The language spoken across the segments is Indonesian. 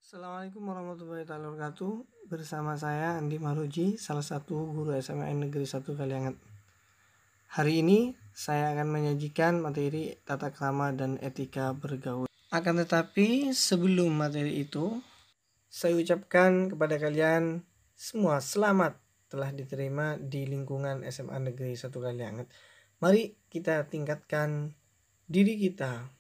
Assalamualaikum warahmatullahi wabarakatuh. Bersama saya Andi Maruji, salah satu guru SMAN Negeri 1 Kalianget. Hari ini saya akan menyajikan materi tata krama dan etika bergaul. Akan tetapi sebelum materi itu, saya ucapkan kepada kalian semua selamat telah diterima di lingkungan SMA Negeri 1 Kalianget. Mari kita tingkatkan diri kita,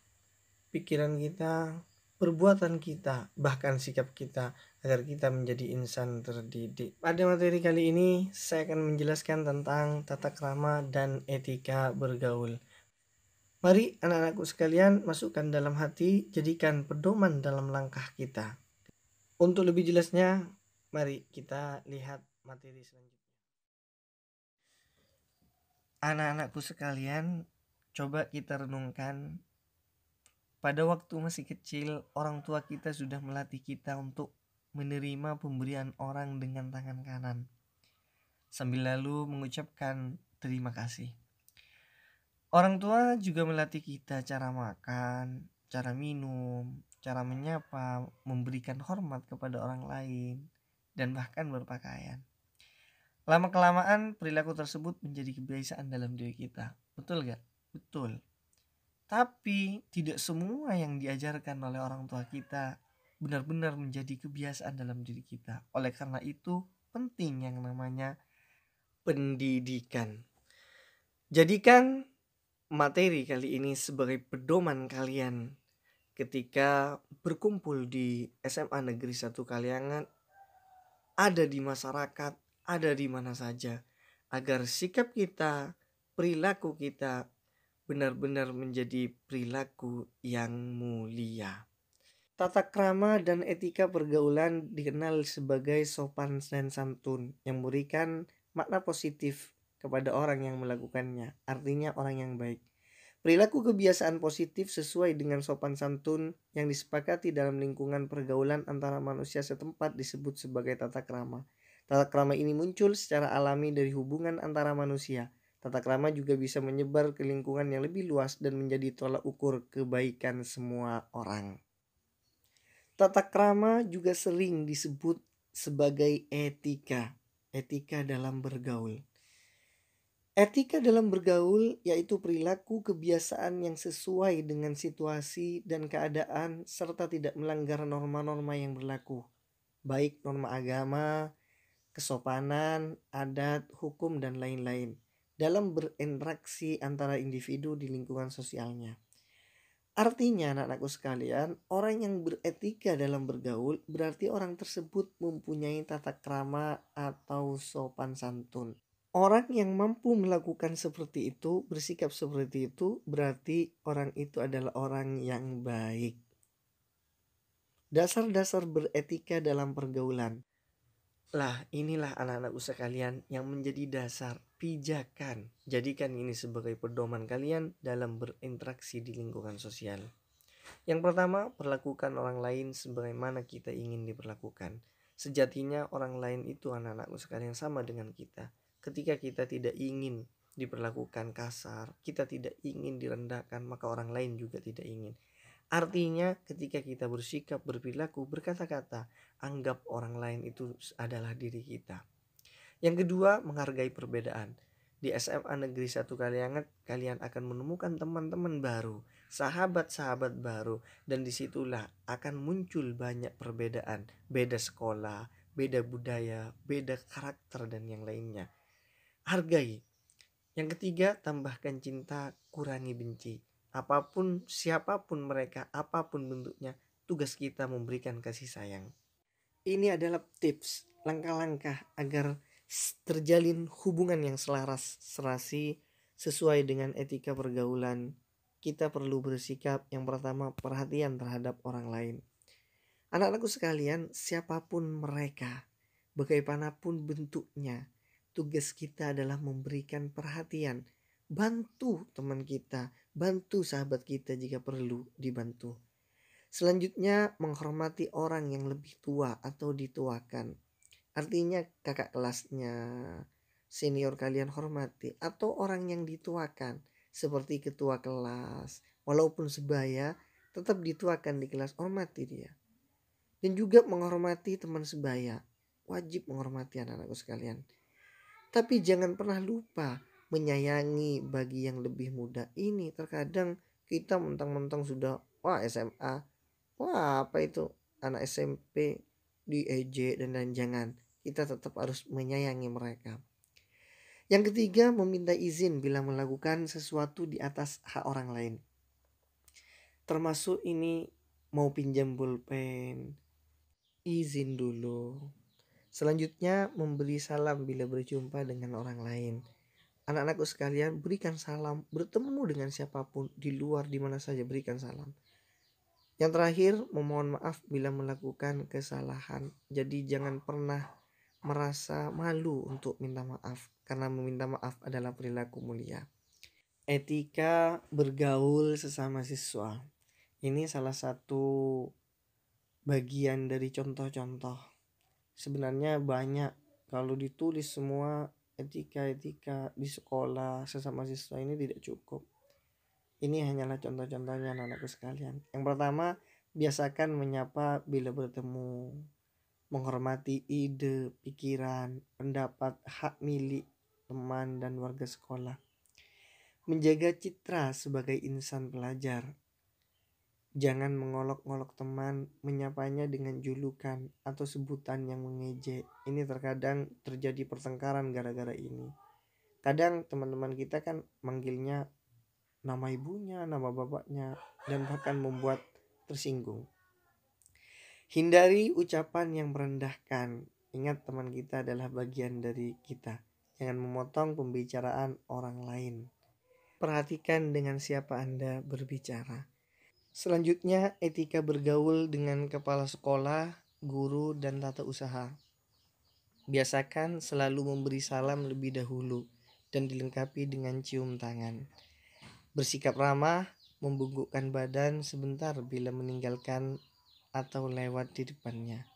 pikiran kita, perbuatan kita, bahkan sikap kita agar kita menjadi insan terdidik. Pada materi kali ini saya akan menjelaskan tentang tata krama dan etika bergaul. Mari anak-anakku sekalian masukkan dalam hati, jadikan pedoman dalam langkah kita. Untuk lebih jelasnya, mari kita lihat materi selanjutnya. Anak-anakku sekalian, coba kita renungkan. Pada waktu masih kecil, orang tua kita sudah melatih kita untuk menerima pemberian orang dengan tangan kanan, sambil lalu mengucapkan terima kasih. Orang tua juga melatih kita cara makan, cara minum, cara menyapa, memberikan hormat kepada orang lain, dan bahkan berpakaian. Lama-kelamaan perilaku tersebut menjadi kebiasaan dalam diri kita. Betul gak? Betul. Tapi tidak semua yang diajarkan oleh orang tua kita benar-benar menjadi kebiasaan dalam diri kita. Oleh karena itu penting yang namanya pendidikan. Jadikan materi kali ini sebagai pedoman kalian ketika berkumpul di SMA Negeri 1 Kalianget, ada di masyarakat, ada di mana saja, agar sikap kita, perilaku kita benar-benar menjadi perilaku yang mulia. Tata krama dan etika pergaulan dikenal sebagai sopan dan santun yang memberikan makna positif kepada orang yang melakukannya, artinya orang yang baik. Perilaku kebiasaan positif sesuai dengan sopan santun yang disepakati dalam lingkungan pergaulan antara manusia setempat disebut sebagai tata krama. Tata krama ini muncul secara alami dari hubungan antara manusia. Tata krama juga bisa menyebar ke lingkungan yang lebih luas dan menjadi tolak ukur kebaikan semua orang. Tata krama juga sering disebut sebagai etika, etika dalam bergaul. Etika dalam bergaul yaitu perilaku kebiasaan yang sesuai dengan situasi dan keadaan serta tidak melanggar norma-norma yang berlaku, baik norma agama, kesopanan, adat, hukum, dan lain-lain dalam berinteraksi antara individu di lingkungan sosialnya. Artinya anak-anakku sekalian, orang yang beretika dalam bergaul berarti orang tersebut mempunyai tata krama atau sopan santun. Orang yang mampu melakukan seperti itu, bersikap seperti itu, berarti orang itu adalah orang yang baik. Dasar-dasar beretika dalam pergaulan. Lah, inilah anak-anakku sekalian yang menjadi dasar pijakan. Jadikan ini sebagai pedoman kalian dalam berinteraksi di lingkungan sosial. Yang pertama, perlakukan orang lain sebagaimana kita ingin diperlakukan. Sejatinya orang lain itu anak-anakku sekalian sama dengan kita. Ketika kita tidak ingin diperlakukan kasar, kita tidak ingin direndahkan, maka orang lain juga tidak ingin. Artinya ketika kita bersikap, berperilaku, berkata-kata, anggap orang lain itu adalah diri kita. Yang kedua, menghargai perbedaan. Di SMA Negeri 1 Kalianget, kalian akan menemukan teman-teman baru, sahabat-sahabat baru, dan disitulah akan muncul banyak perbedaan. Beda sekolah, beda budaya, beda karakter, dan yang lainnya. Hargai. Yang ketiga, tambahkan cinta, kurangi benci. Apapun, siapapun mereka, apapun bentuknya, tugas kita memberikan kasih sayang. Ini adalah tips, langkah-langkah agar terjalin hubungan yang selaras, serasi, sesuai dengan etika pergaulan. Kita perlu bersikap yang pertama perhatian terhadap orang lain. Anak-anakku sekalian, siapapun mereka, bagaimanapun bentuknya, tugas kita adalah memberikan perhatian, bantu teman kita, bantu sahabat kita jika perlu dibantu. Selanjutnya, menghormati orang yang lebih tua atau dituakan. Artinya kakak kelasnya, senior kalian hormati, atau orang yang dituakan seperti ketua kelas, walaupun sebaya tetap dituakan di kelas, hormati dia. dan juga menghormati teman sebaya. Wajib menghormati anak-anakku sekalian. Tapi jangan pernah lupa menyayangi bagi yang lebih muda ini. Terkadang kita mentang-mentang sudah SMA, apa itu anak SMP diejek dan lain. Jangan, kita tetap harus menyayangi mereka. Yang ketiga, meminta izin bila melakukan sesuatu di atas hak orang lain. Termasuk ini mau pinjam pulpen, izin dulu. Selanjutnya, memberi salam bila berjumpa dengan orang lain. Anak-anakku sekalian, berikan salam, bertemu dengan siapapun di luar di mana saja, berikan salam. Yang terakhir, memohon maaf bila melakukan kesalahan. Jadi jangan pernah merasa malu untuk minta maaf, karena meminta maaf adalah perilaku mulia. Etika bergaul sesama siswa. Ini salah satu bagian dari contoh-contoh. Sebenarnya banyak, kalau ditulis semua etika-etika di sekolah sesama siswa ini tidak cukup. Ini hanyalah contoh-contohnya anak-anakku sekalian. Yang pertama, biasakan menyapa bila bertemu, menghormati ide, pikiran, pendapat, hak milik teman dan warga sekolah. Menjaga citra sebagai insan pelajar. Jangan mengolok-olok teman, menyapanya dengan julukan atau sebutan yang mengejek. Ini terkadang terjadi pertengkaran gara-gara ini. Kadang teman-teman kita kan manggilnya nama ibunya, nama bapaknya, dan bahkan membuat tersinggung. Hindari ucapan yang merendahkan. Ingat, teman kita adalah bagian dari kita. Jangan memotong pembicaraan orang lain. Perhatikan dengan siapa Anda berbicara. Selanjutnya, etika bergaul dengan kepala sekolah, guru, dan tata usaha. Biasakan selalu memberi salam lebih dahulu dan dilengkapi dengan cium tangan. Bersikap ramah, membungkukkan badan sebentar bila meninggalkan atau lewat di depannya.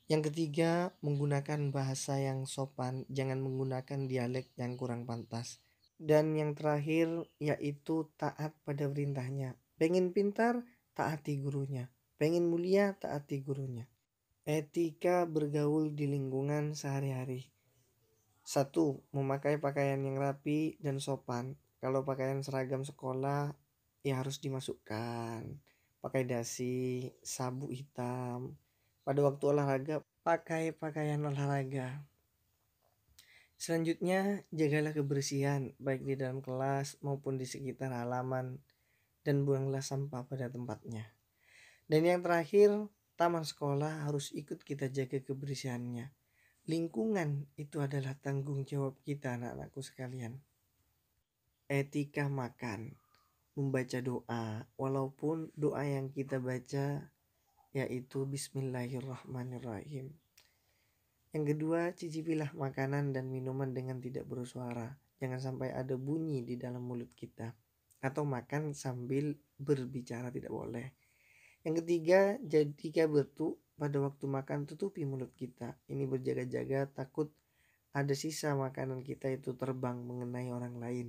Yang ketiga, menggunakan bahasa yang sopan, jangan menggunakan dialek yang kurang pantas. Dan yang terakhir yaitu taat pada perintahnya. Pengen pintar, taati gurunya. Pengen mulia, taati gurunya. Etika bergaul di lingkungan sehari-hari. 1. Memakai pakaian yang rapi dan sopan. Kalau pakaian seragam sekolah, ya harus dimasukkan. Pakai dasi, sabuk hitam. Pada waktu olahraga, pakai pakaian olahraga. Selanjutnya, jagalah kebersihan baik di dalam kelas maupun di sekitar halaman, dan buanglah sampah pada tempatnya. Dan yang terakhir, taman sekolah harus ikut kita jaga kebersihannya. Lingkungan itu adalah tanggung jawab kita, anak-anakku sekalian. Etika makan, membaca doa, walaupun doa yang kita baca yaitu Bismillahirrahmanirrahim. Yang kedua, cicipilah makanan dan minuman dengan tidak bersuara. Jangan sampai ada bunyi di dalam mulut kita. Atau makan sambil berbicara, tidak boleh. Yang ketiga, jika bertu pada waktu makan, tutupi mulut kita. Ini berjaga-jaga, takut ada sisa makanan kita itu terbang mengenai orang lain.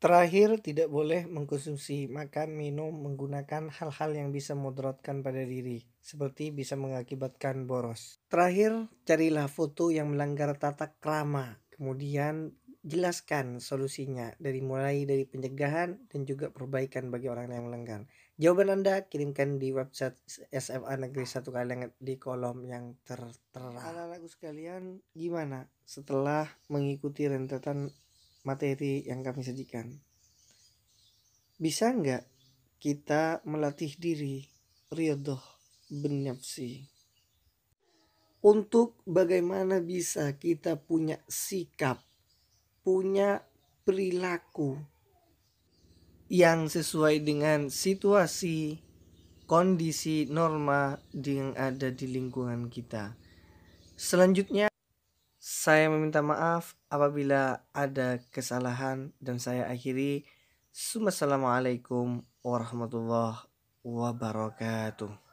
Terakhir, tidak boleh mengkonsumsi makan, minum, menggunakan hal-hal yang bisa memudaratkan pada diri, seperti bisa mengakibatkan boros. Terakhir, carilah foto yang melanggar tata krama, kemudian jelaskan solusinya mulai dari pencegahan dan juga perbaikan bagi orang yang melanggar. Jawaban Anda kirimkan di website SMA Negeri 1 Kalengan di kolom yang tertera. Anak-anakku sekalian, gimana setelah mengikuti rentetan materi yang kami sajikan? Bisa nggak kita melatih diri riyadhah bin nafsi untuk bagaimana bisa kita punya sikap, punya perilaku yang sesuai dengan situasi, kondisi, norma yang ada di lingkungan kita. Selanjutnya, saya meminta maaf apabila ada kesalahan dan saya akhiri. Assalamualaikum warahmatullahi wabarakatuh.